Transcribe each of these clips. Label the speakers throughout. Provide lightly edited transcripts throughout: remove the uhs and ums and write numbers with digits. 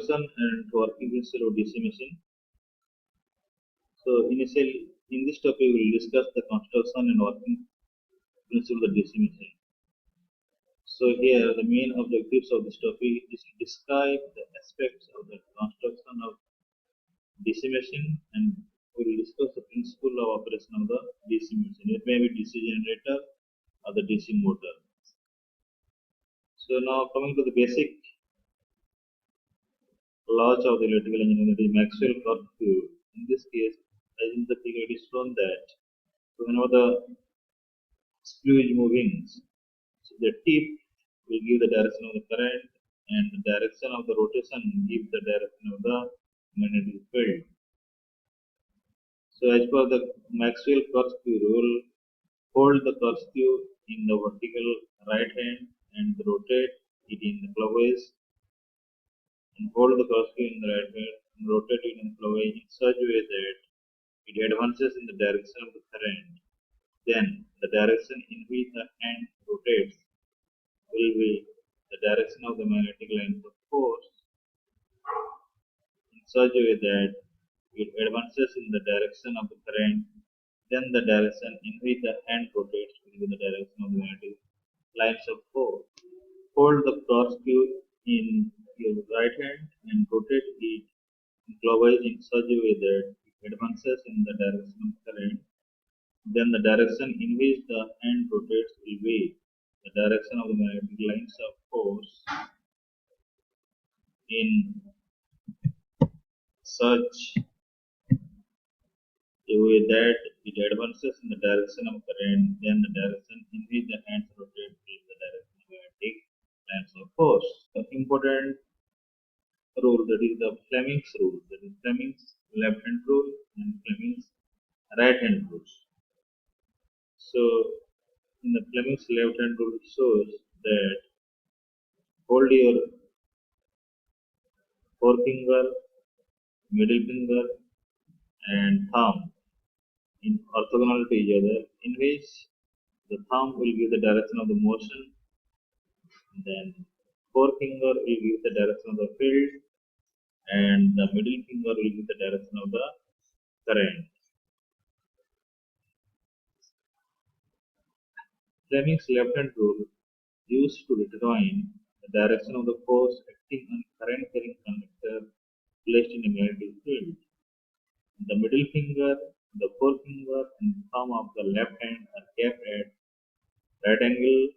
Speaker 1: construction and working principle of DC machine. So initially, in this topic, we will discuss the construction and working principle of the DC machine. So here, the main objectives of this topic is to describe the aspects of the construction of DC machine, and we will discuss the principle of operation of the DC machine. It may be DC generator or the DC motor. So now coming to the basic laws of the electrical engineering, the Maxwell curve. In this case, as in the figure, it is shown that whenever the screw is moving, so the tip will give the direction of the current, and the direction of the rotation gives the direction of the magnetic field. So as per the Maxwell curve rule, hold the curve in the vertical right hand and rotate it in the clockwise, and hold the curve in the right hand and rotate it in the clockwise in such a way that it advances in the direction of the current. Then the direction in which the hand rotates will be the direction of the magnetic lines of force in such a way that it advances in the direction of the current. Then the direction in which the hand rotates will be the direction of the magnetic lines of force. Hold the cross cube in your right hand and rotate it clockwise in such a way that it advances in the direction of the current. Then the direction in which the hand rotates will be the direction of the magnetic lines of force in such a way that it advances in the direction of current. Then the direction in which the hands rotate is the direction of magnetic lines of force. The important rule, that is the Fleming's rule, that is Fleming's left hand rule and Fleming's right hand rule. So in the Fleming's left hand rule shows that hold your forefinger, middle finger and thumb in orthogonal to each other, in which the thumb will give the direction of the motion, then forefinger will give the direction of the field, and the middle finger will give the direction of the current. Fleming's left hand rule used to determine the direction of the force acting on current carrying conductor placed in a magnetic field. The middle finger, the forefinger and thumb of the left hand are kept at right angle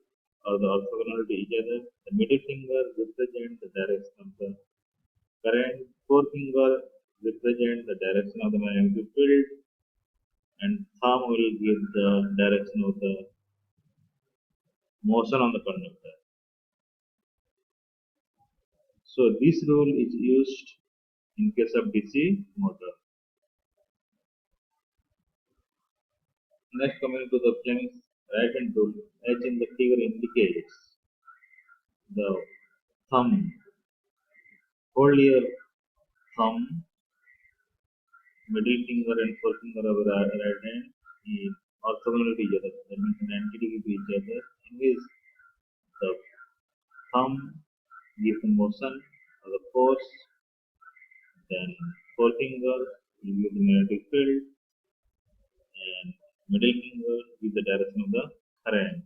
Speaker 1: or the orthogonal to each other. The middle finger represents the direction of the current, forefinger represents the direction of the magnetic field, and thumb will give the direction of the motion on the conductor. So this rule is used in case of DC motor. Next, coming to the Fleming's right hand rule, as in the figure indicates, the thumb, hold your thumb, middle finger and forefinger of the right hand in orthogonal to each other, that means 90 degree to each other, in which the thumb gives the motion or the force, then forefinger will give the magnetic field, and middle finger gives the direction of the current.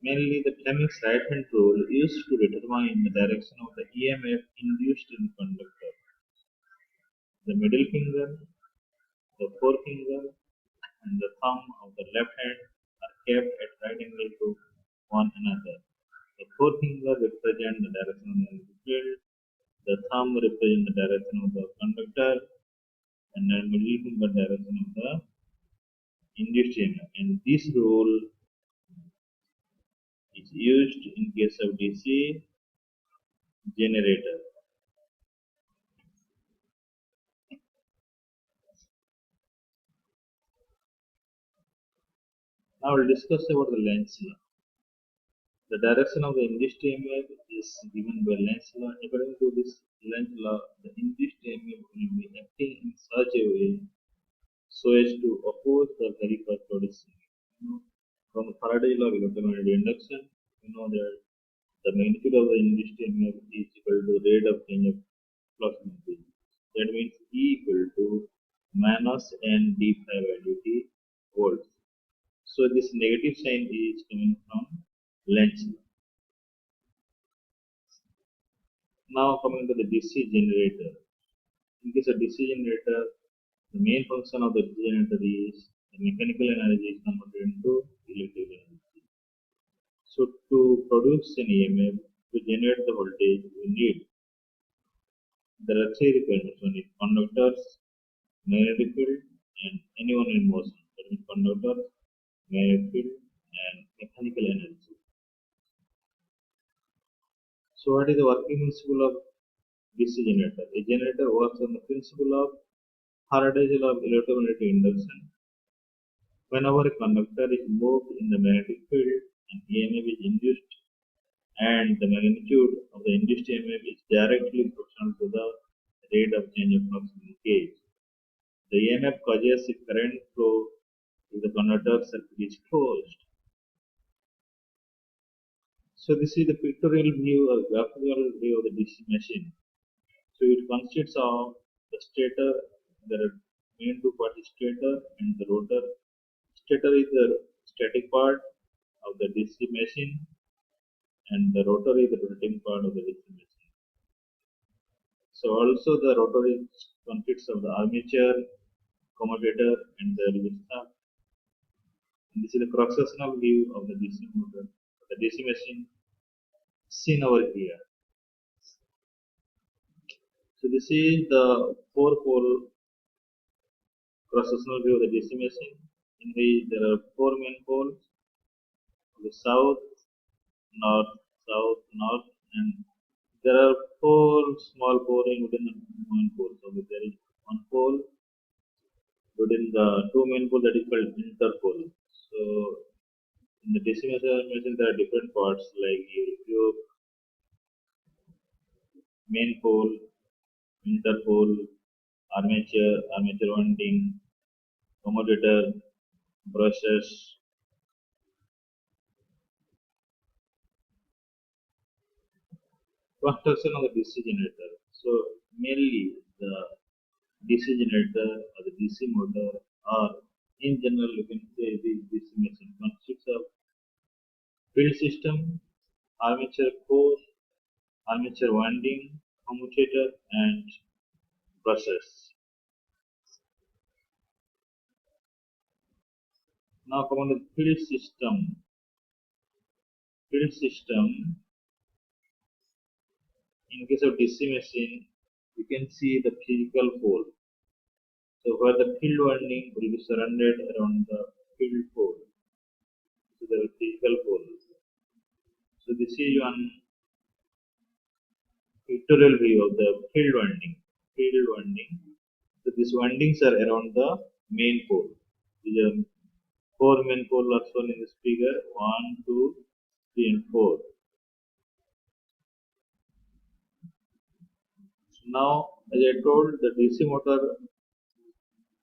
Speaker 1: Mainly, the Fleming's right hand rule used to determine the direction of the EMF induced in the conductor. The middle finger, the forefinger, and the thumb of the left hand are kept at right angle to one another. The forefinger represents the direction of the magnetic field, the thumb represents the direction of the conductor, and the middle finger direction of the induced EMF. And this rule is used in case of DC generator. Now we'll discuss about the Lenz law. The direction of the induced EMF is given by Lenz law. According to this Lenz law, the induced EMF will be acting in such a way so as to oppose the very first law. From the Faraday law of electromagnetic induction, we know that the magnitude of the induced EMF is equal to the rate of change of flux linkage. That means E equal to minus N d phi by dt volts. So this negative sign is coming from Lenz law. Now coming to the DC generator. In case of DC generator, the main function of the DC generator is the mechanical energy is converted into electrical energy. So to produce an EMF, to generate the voltage, we need, there are three requirements. One is conductors, magnetic field, and anyone in motion. That means conductor, magnetic field, and mechanical energy. So what is the working principle of DC generator? A generator works on the principle of Faraday's law of electromagnetic induction. Whenever a conductor is moved in the magnetic field, an EMF is induced, and the magnitude of the induced EMF is directly proportional to the rate of change of flux linkage. The EMF causes a current flow if the conductor circuit is closed. So this is the pictorial view or graphical view of the DC machine. So it consists of the stator. There are main two parts: stator and the rotor. Stator is the static part of the DC machine, and the rotor is the rotating part of the DC machine. So also the rotor consists of the armature, commutator, and the resistor. This is the cross-sectional view of the DC motor, the DC machine, seen over here. So this is the four-pole cross-sectional view of the DC machine, in which there are four main poles: the south, north, and there are four small poles within the main pole. So there is one pole within the two main poles that is called interpole. So in the DC machine there are different parts like your main pole, interpole, armature winding, commutator, brushes. Construction of the DC generator. So mainly the DC generator or the DC motor, or in general you can say the DC machine, consists of field system, armature core, armature winding, commutator, and brushes. Now come on to the field system. Field system, in case of DC machine, you can see the physical pole. So where the field winding will be surrounded around the field pole. So the physical pole. So this is one pictorial view of the field winding. So these windings are around the main pole. These are four main poles are shown in this figure: 1, 2, 3, and 4. Now, as I told, the DC motor,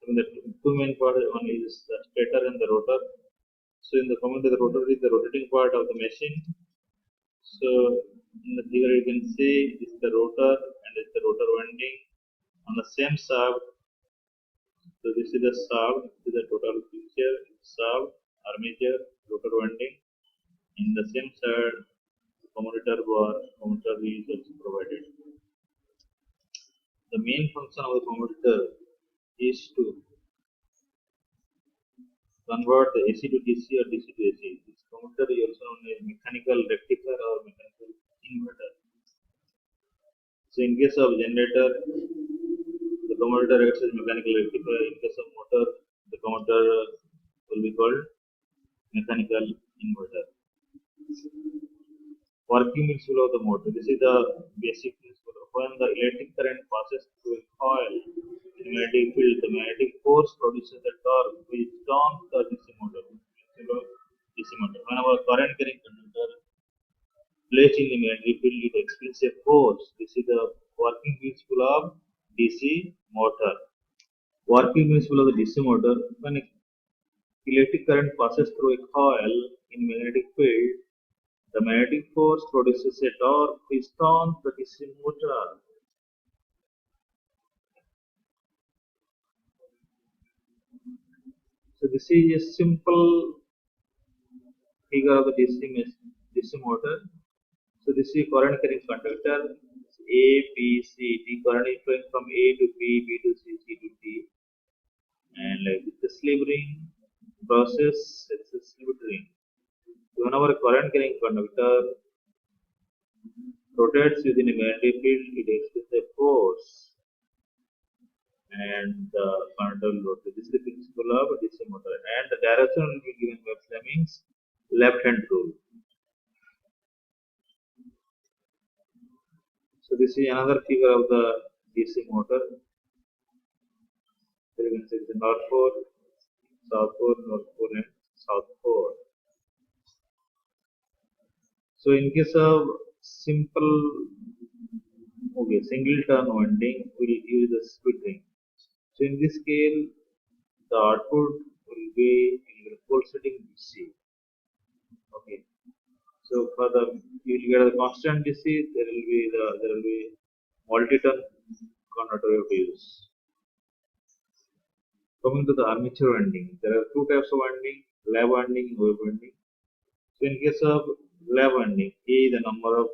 Speaker 1: the two main parts, one is the stator and the rotor. So in the coming to the rotor is the rotating part of the machine. So in the figure you can see this is the rotor and it's the rotor winding on the same shaft. So this is the shaft, this is the total picture: shaft, armature, rotor winding. In the same side, the commutator bar, commutator is also provided. The main function of the commutator is to convert the AC to DC or DC to AC. This commutator is also known as mechanical rectifier or mechanical inverter. So in case of generator, the commutator acts as mechanical rectifier. In case of motor, the commutator will be called mechanical inverter. Working principle of the motor. This is the basic principle. When the electric current passes through a coil in a magnetic field, the magnetic force produces a torque which turns the DC motor. Whenever current carrying conductor placed in the magnetic field, it experiences a force. This is the working principle of DC motor. Working principle of the DC motor: when electric current passes through a coil in magnetic field, The magnetic force produces a torque piston the DC motor. So this is a simple figure of the DC motor. So this is current carrying conductor A, B, C, D. Current is flowing from A to B, B to C, C to D, and like the slip ring process, it's a slip ring. So whenever a current carrying conductor rotates within a magnetic field, it exerts a force, and the conductor will rotate. This is the principle of DC motor, and the direction will be given by Fleming's left-hand rule. So this is another figure of the DC motor. Here you can see the North Pole, South Pole, North Pole, and South Pole. So in case of single turn winding, we'll use the split ring. So in this scale, the output will be in the pulsating DC. Okay. So for the you will get the constant DC, there will be multi-turn converter you have to use. Coming to the armature winding, there are two types of winding: lap winding and wave winding. So in case of lap winding, A is the number of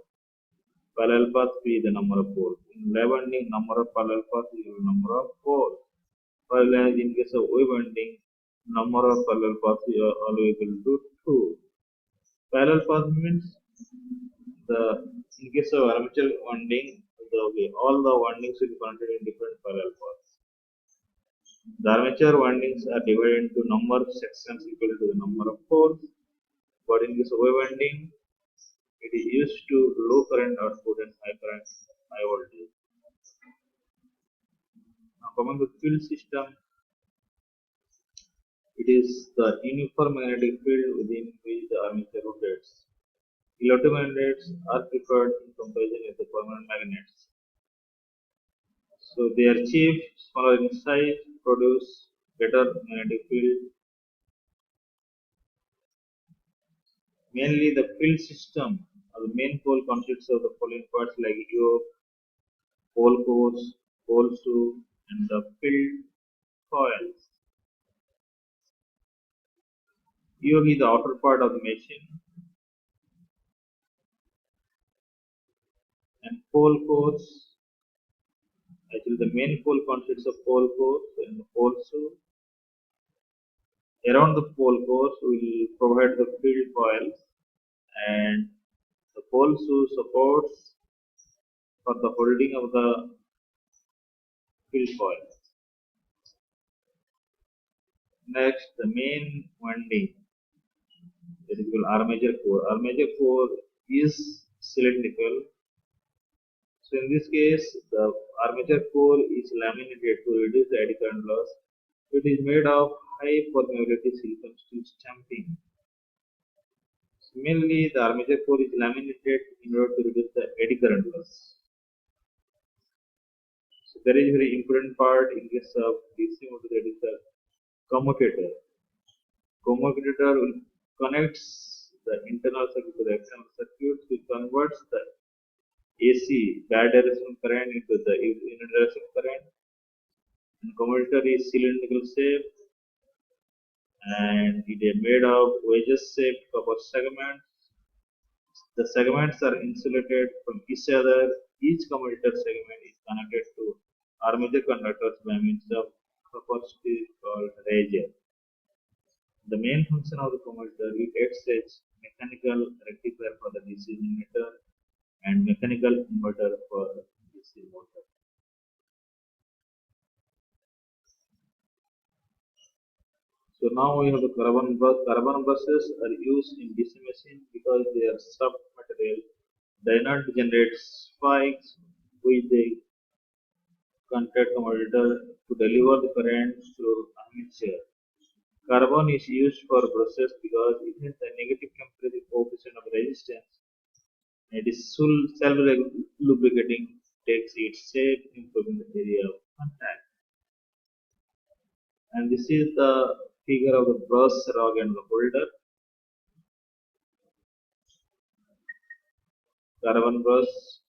Speaker 1: parallel paths, B is the number of poles. In lap winding, number of parallel paths is the number of poles. Whereas in case of wave winding, number of parallel paths is always equal to 2. Parallel path means in case of armature winding, all the windings will be connected in different parallel paths. The armature windings are divided into number of sections equal to the number of poles, but in case of wave winding, it is used to low current output and high voltage. Now coming to field system, it is the uniform magnetic field within which the armature rotates. Electromagnets are preferred in comparison with the permanent magnets. So they are cheap, smaller in size, produce better magnetic field. Mainly the field system or the main pole consists of the following parts like yoke, pole cores, pole shoe, and the field coils. Yoke is the outer part of the machine, and pole cores, actually the main pole consists of pole cores and the pole shoe. Around the pole cores will provide the field coils, and the pole shoe supports for the holding of the field coils. Next, the main winding, that is called armature core. Armature core is cylindrical. So in this case, the armature core is laminated to reduce the eddy current loss. It is made of high permeability silicon steel stamping. Mainly, the armature core is laminated in order to reduce the eddy current loss. So there is a very important part in case of DC motor, that is the commutator. Commutator will connects the internal circuit to the external circuit, which converts the AC bidirectional current into the unidirectional current. And commutator is cylindrical shape, and it is made of wedge-shaped copper segments. The segments are insulated from each other. Each commutator segment is connected to armature conductors by means of copper steel called riger. The main function of the commutator, it acts as mechanical rectifier for the DC generator and mechanical inverter for DC motor. So now we have the carbon brush. Carbon brushes are used in DC machine because they are soft material. They do not generate spikes which they contact commutator to deliver the current through armature. Carbon is used for brushes because it has a negative temperature coefficient of resistance. It is self-lubricating, takes its shape, improving the area of contact. And this is the figure of the brush, rod, and the holder. caravan bus